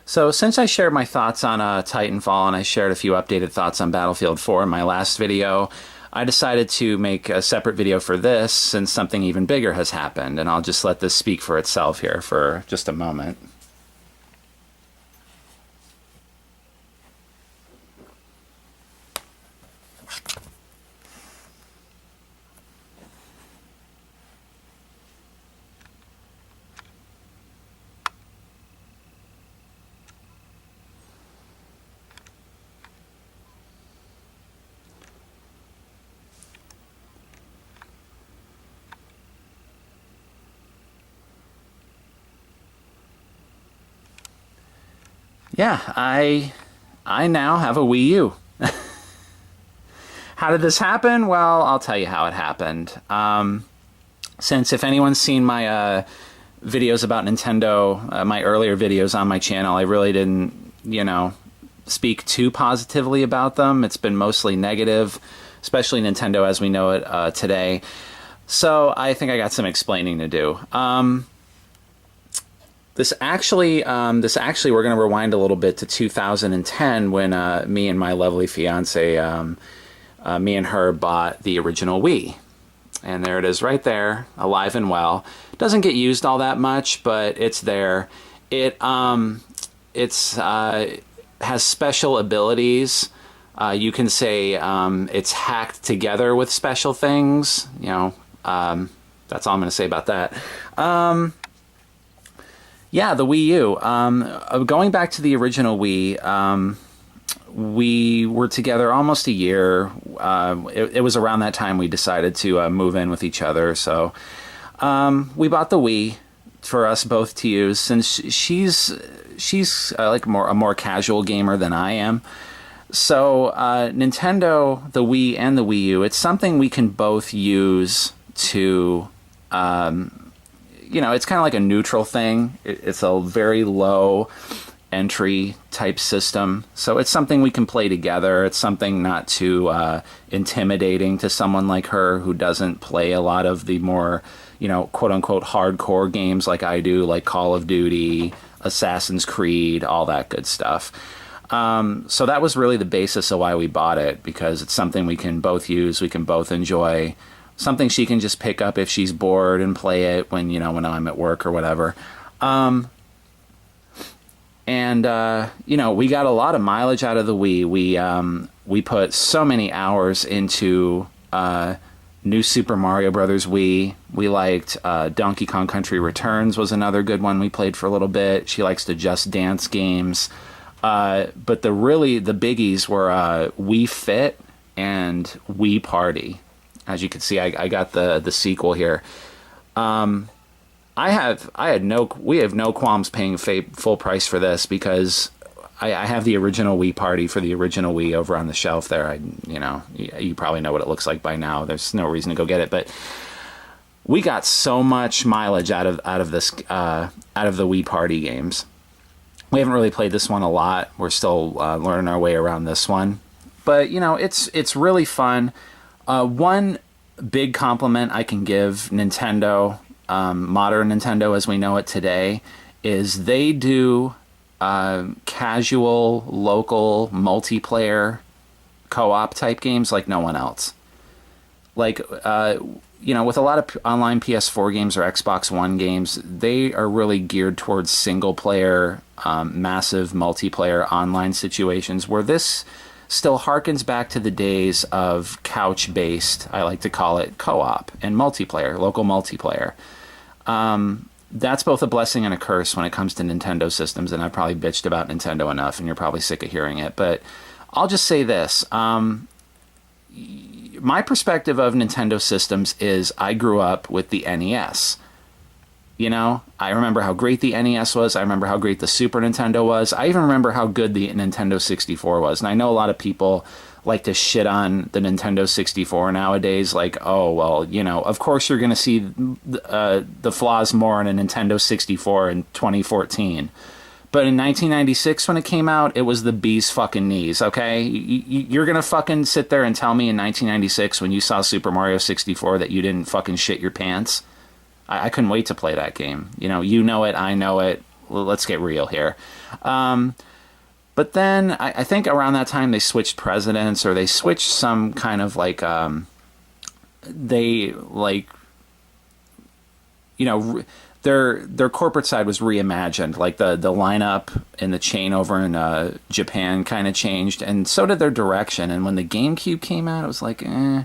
So since I shared my thoughts on Titanfall and I shared a few updated thoughts on Battlefield 4 in my last video, I decided to make a separate video for this since something even bigger has happened, and I'll just let this speak for itself here for just a moment. Yeah, I now have a Wii U. How did this happen? Well, I'll tell you how it happened. Since if anyone's seen my videos about Nintendo, my earlier videos on my channel, I really didn't, speak too positively about them. It's been mostly negative, especially Nintendo as we know it today. So I think I got some explaining to do. This actually, we're going to rewind a little bit to 2010 when me and my lovely fiance, me and her bought the original Wii. And there it is right there, alive and well. Doesn't get used all that much, but it's there. It has special abilities. You can say it's hacked together with special things. That's all I'm going to say about that. Yeah, the Wii U. Going back to the original Wii, we were together almost a year. It was around that time we decided to move in with each other. So we bought the Wii for us both to use, since she's like a more casual gamer than I am. So Nintendo, the Wii, and the Wii U, it's something we can both use to. It's kind of like a neutral thing. It's a very low entry type system. So it's something we can play together. It's something not too intimidating to someone like her who doesn't play a lot of the more, quote unquote hardcore games like I do, like Call of Duty, Assassin's Creed, all that good stuff. So that was really the basis of why we bought it, because it's something we can both use, we can both enjoy. Something she can just pick up if she's bored and play it when I'm at work or whatever. We got a lot of mileage out of the Wii. We put so many hours into New Super Mario Brothers Wii. We liked Donkey Kong Country Returns was another good one we played for a little bit. She likes the Just Dance games. But the biggies were Wii Fit and Wii Party. As you can see, I got the sequel here. We have no qualms paying full price for this, because I have the original Wii Party for the original Wii over on the shelf there. You probably know what it looks like by now. There's no reason to go get it, but we got so much mileage out of the Wii Party games. We haven't really played this one a lot. We're still learning our way around this one, but it's really fun. One big compliment I can give Nintendo, modern Nintendo as we know it today, is they do casual, local, multiplayer, co-op type games like no one else. Like, with a lot of online PS4 games or Xbox One games, they are really geared towards single-player, massive multiplayer online situations, where this still harkens back to the days of couch-based, I like to call it, co-op and multiplayer, local multiplayer. That's both a blessing and a curse when it comes to Nintendo systems, and I've probably bitched about Nintendo enough, and you're probably sick of hearing it, but I'll just say this. My perspective of Nintendo systems is I grew up with the NES. I remember how great the NES was. I remember how great the Super Nintendo was. I even remember how good the Nintendo 64 was. And I know a lot of people like to shit on the Nintendo 64 nowadays. Like, oh, well, of course you're going to see the flaws more in a Nintendo 64 in 2014. But in 1996 when it came out, it was the bee's fucking knees, okay? You're going to fucking sit there and tell me in 1996 when you saw Super Mario 64 that you didn't fucking shit your pants? I couldn't wait to play that game. You know it, I know it. let's get real here. But then I think around that time they switched presidents, or they switched some kind of like, they like, you know, their corporate side was reimagined. Like the lineup and the chain over in Japan kind of changed, and so did their direction. And when the GameCube came out, it was like, eh.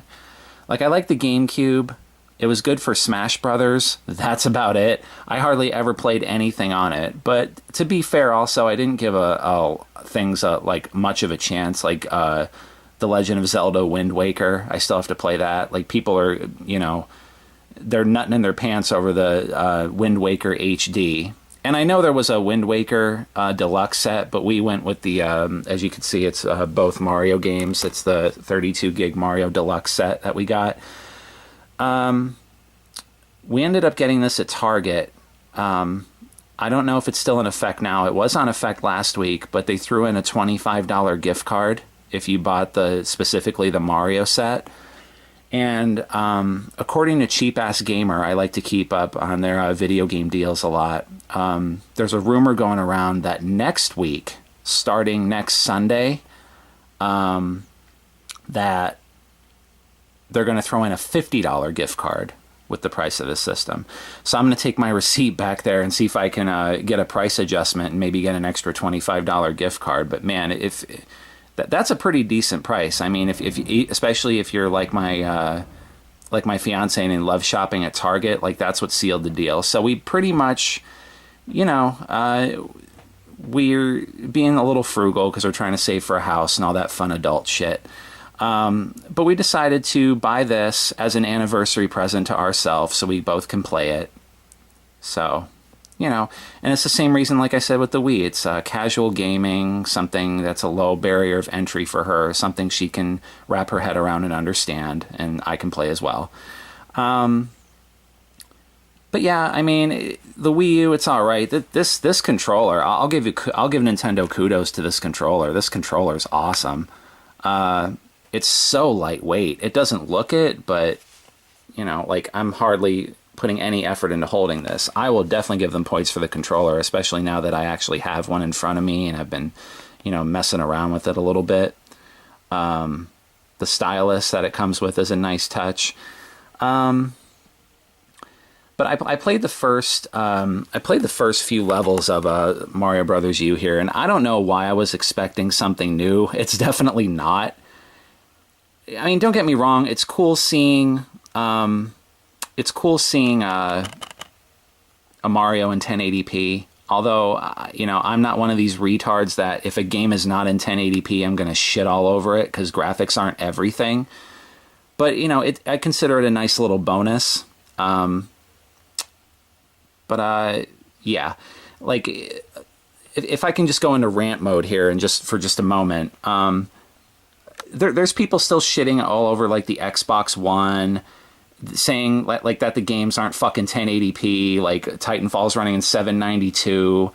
Like I like the GameCube. It was good for Smash Brothers. That's about it. I hardly ever played anything on it. But to be fair, also, I didn't give things like much of a chance. Like The Legend of Zelda Wind Waker, I still have to play that. Like people are, you know, they're nutting in their pants over the Wind Waker HD. And I know there was a Wind Waker deluxe set, but we went with the, as you can see, it's both Mario games. It's the 32 gig Mario deluxe set that we got. We ended up getting this at Target. I don't know if it's still in effect now. It was on effect last week, but they threw in a $25 gift card if you bought specifically the Mario set. And according to Cheap Ass Gamer, I like to keep up on their video game deals a lot. There's a rumor going around that next week, starting next Sunday, that they're going to throw in a $50 gift card with the price of this system. So I'm going to take my receipt back there and see if I can get a price adjustment and maybe get an extra $25 gift card. But man, if that's a pretty decent price. I mean, if especially if you're like my fiance and love shopping at Target, like that's what sealed the deal. So we pretty much, you know, we're being a little frugal because we're trying to save for a house and all that fun adult shit. But we decided to buy this as an anniversary present to ourselves so we both can play it. So, you know, and it's the same reason, like I said, with the Wii. It's casual gaming, something that's a low barrier of entry for her, something she can wrap her head around and understand, and I can play as well. But yeah, I mean, the Wii U, it's all right. This controller, I'll give Nintendo kudos to this controller. This controller is awesome. It's so lightweight. It doesn't look it, but, you know, like I'm hardly putting any effort into holding this. I will definitely give them points for the controller, especially now that I actually have one in front of me and I've been, you know, messing around with it a little bit. The stylus that it comes with is a nice touch. But I played the first few levels of Mario Brothers U here, and I don't know why I was expecting something new. It's definitely not. I mean, don't get me wrong. It's cool seeing a Mario in 1080p. Although, you know, I'm not one of these retards that if a game is not in 1080p, I'm going to shit all over it because graphics aren't everything. But, you know, I consider it a nice little bonus. Yeah, like if I can just go into rant mode here and for just a moment, there's people still shitting all over like the Xbox One, saying like that the games aren't fucking 1080p, like Titanfall's running in 792.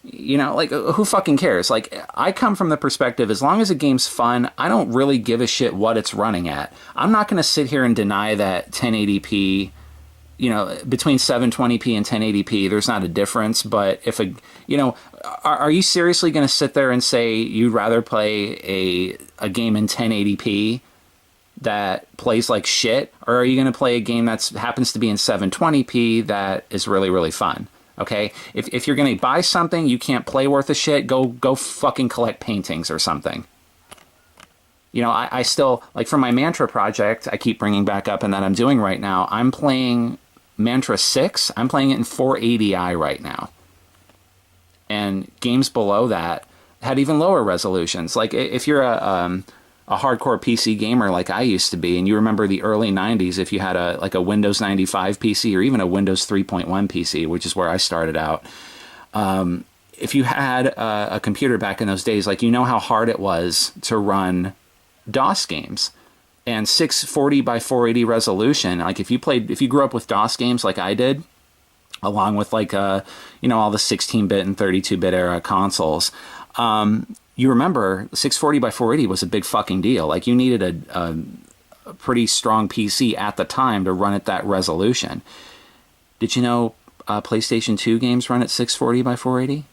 You know, like who fucking cares? Like I come from the perspective, as long as a game's fun, I don't really give a shit what it's running at. I'm not going to sit here and deny that 1080p, you know, between 720p and 1080p, there's not a difference. But if you know, are you seriously going to sit there and say you'd rather play a game in 1080p that plays like shit, or are you going to play a game that happens to be in 720p that is really, really fun? Okay, if you're going to buy something you can't play worth a shit, go fucking collect paintings or something. You know, I still, like for my Mantra project, I keep bringing back up and that I'm doing right now, I'm playing Mantra 6. I'm playing it in 480i right now. And games below that had even lower resolutions. Like if you're a hardcore PC gamer like I used to be, and you remember the early 90s, if you had a Windows 95 PC or even a Windows 3.1 PC, which is where I started out, if you had a computer back in those days, like, you know how hard it was to run DOS games. And 640 by 480 resolution, like if you grew up with DOS games like I did, along with like you know, all the 16-bit and 32-bit era consoles, you remember 640 by 480 was a big fucking deal. Like you needed a pretty strong PC at the time to run at that resolution. Did you know PlayStation 2 games run at 640 by 480?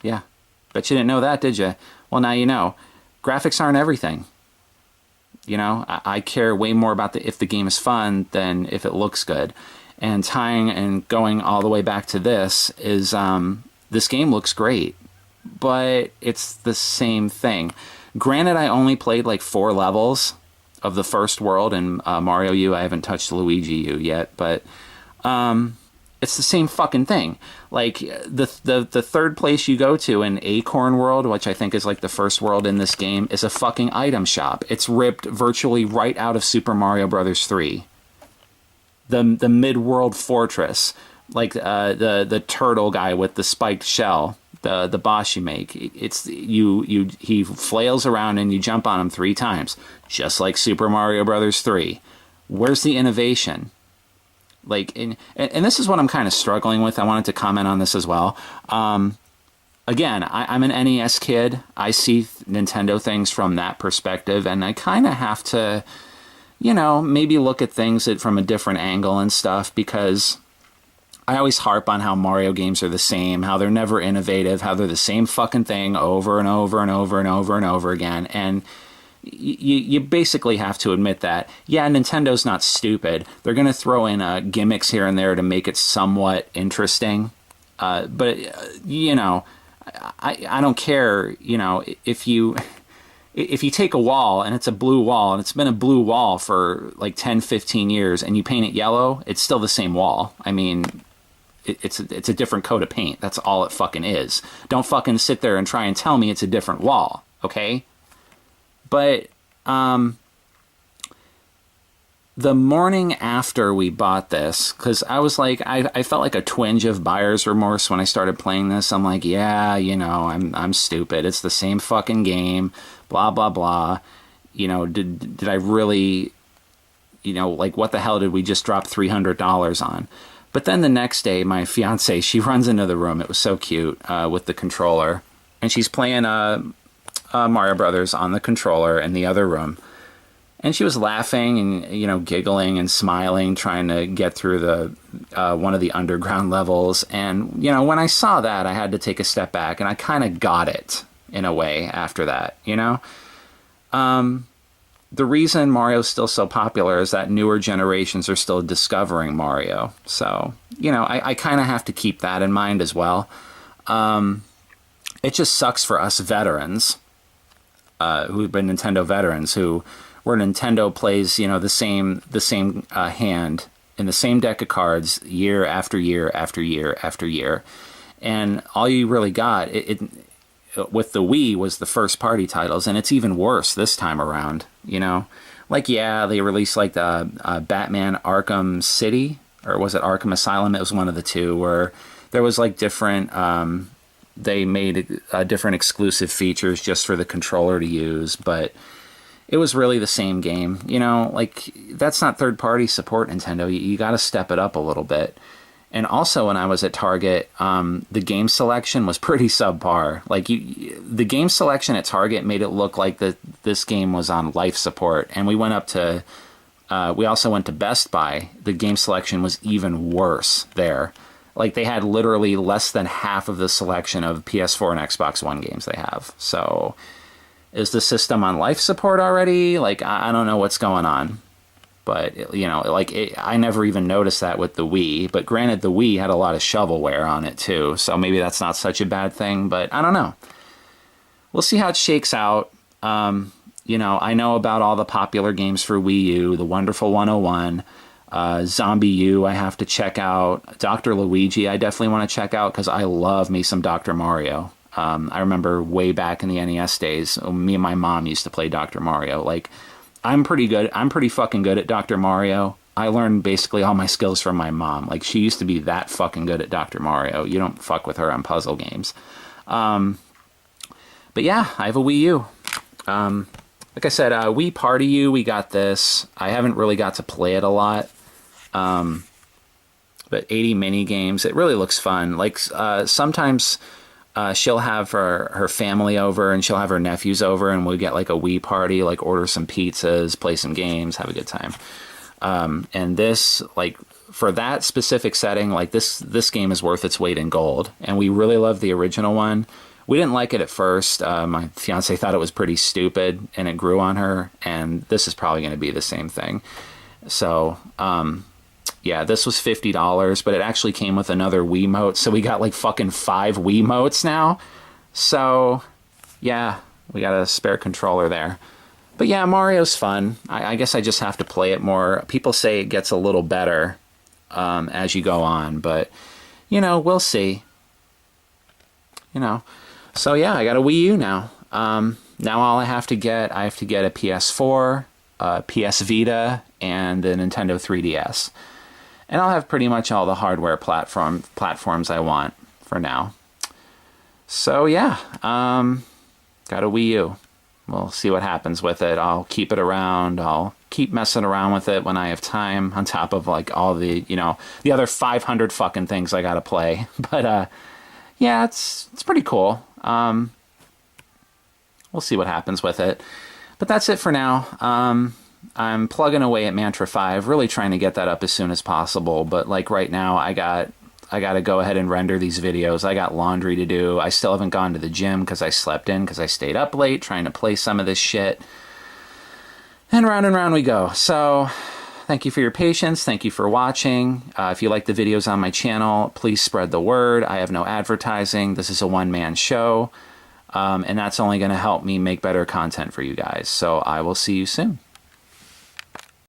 Yeah. Bet you didn't know that, did you? Well, now you know. Graphics aren't everything. You know, I care way more about if the game is fun than if it looks good. And tying and going all the way back to this is, this game looks great, but it's the same thing. Granted, I only played like 4 levels of the first world in Mario U. I haven't touched Luigi U yet, but it's the same fucking thing. Like the third place you go to in Acorn World, which I think is like the first world in this game, is a fucking item shop. It's ripped virtually right out of Super Mario Brothers 3. The mid-world fortress, like the turtle guy with the spiked shell, the boss you make. He flails around and you jump on him 3 times, just like Super Mario Brothers 3. Where's the innovation? Like, and this is what I'm kind of struggling with. I wanted to comment on this as well. Again, I'm an NES kid. I see Nintendo things from that perspective, and I kind of have to, you know, maybe look at things from a different angle and stuff, because I always harp on how Mario games are the same, how they're never innovative, how they're the same fucking thing over and over and over and over and over again. And you basically have to admit that, yeah, Nintendo's not stupid. They're going to throw in gimmicks here and there to make it somewhat interesting. But, you know, I don't care, you know, if you take a wall and it's a blue wall and it's been a blue wall for like 10, 15 years and you paint it yellow, it's still the same wall. I mean, it's a different coat of paint. That's all it fucking is. Don't fucking sit there and try and tell me it's a different wall, okay? But the morning after we bought this, because I was like, I felt like a twinge of buyer's remorse when I started playing this. I'm like, yeah, you know, I'm stupid. It's the same fucking game, blah, blah, blah. You know, did I really, you know, like, what the hell did we just drop $300 on? But then the next day, my fiance, she runs into the room. It was so cute, with the controller. And she's playing Mario Brothers on the controller in the other room. And she was laughing and, you know, giggling and smiling, trying to get through the one of the underground levels. And, you know, when I saw that, I had to take a step back, and I kind of got it in a way after that, you know? The reason Mario's still so popular is that newer generations are still discovering Mario. So, you know, I kind of have to keep that in mind as well. It just sucks for us veterans, who've been Nintendo veterans, where Nintendo plays, you know, the same hand in the same deck of cards year after year after year after year. And all you really got with the Wii was the first party titles, and it's even worse this time around, you know? Like, yeah, they released like the Batman Arkham City, or was it Arkham Asylum? It was one of the two, where there was like different, they made different exclusive features just for the controller to use, but it was really the same game, you know? Like, that's not third-party support, Nintendo. You got to step it up a little bit. And also, when I was at Target, the game selection was pretty subpar. Like, the game selection at Target made it look like this game was on life support. And we went up to, we also went to Best Buy. The game selection was even worse there. Like, they had literally less than half of the selection of PS4 and Xbox One games they have. So, is the system on life support already? Like, I don't know what's going on. But, you know, like, I never even noticed that with the Wii. But granted, the Wii had a lot of shovelware on it, too. So maybe that's not such a bad thing. But I don't know. We'll see how it shakes out. You know, I know about all the popular games for Wii U. The Wonderful 101. Zombie U, I have to check out. Dr. Luigi, I definitely want to check out, because I love me some Dr. Mario. I remember way back in the NES days, me and my mom used to play Dr. Mario. Like, I'm pretty fucking good at Dr. Mario. I learned basically all my skills from my mom. Like, she used to be that fucking good at Dr. Mario. You don't fuck with her on puzzle games. But yeah, I have a Wii U. Like I said, Wii Party U, we got this. I haven't really got to play it a lot. But 80 mini games, it really looks fun. Like, sometimes she'll have her family over, and she'll have her nephews over, and we'll get like a Wii party, like order some pizzas, play some games, have a good time. And this, like, for that specific setting, like this game is worth its weight in gold. And we really love the original one. We didn't like it at first. My fiance thought it was pretty stupid, and it grew on her. And this is probably going to be the same thing. So, yeah, this was $50, but it actually came with another Wiimote. So we got like fucking 5 Wiimotes now. So, yeah, we got a spare controller there. But yeah, Mario's fun. I guess I just have to play it more. People say it gets a little better as you go on, but, you know, we'll see. You know. So yeah, I got a Wii U now. Now all I have to get a PS4, a PS Vita, and the Nintendo 3DS. And I'll have pretty much all the hardware platforms I want for now. So yeah, got a Wii U. We'll see what happens with it. I'll keep it around. I'll keep messing around with it when I have time, on top of like all the, you know, the other 500 fucking things I gotta play. But yeah, it's pretty cool. We'll see what happens with it. But that's it for now. I'm plugging away at Mantra 5, really trying to get that up as soon as possible. But like right now, I got to go ahead and render these videos. I got laundry to do. I still haven't gone to the gym because I slept in, because I stayed up late trying to play some of this shit. And round we go. So thank you for your patience. Thank you for watching. If you like the videos on my channel, please spread the word. I have no advertising. This is a one-man show. And that's only going to help me make better content for you guys. So I will see you soon.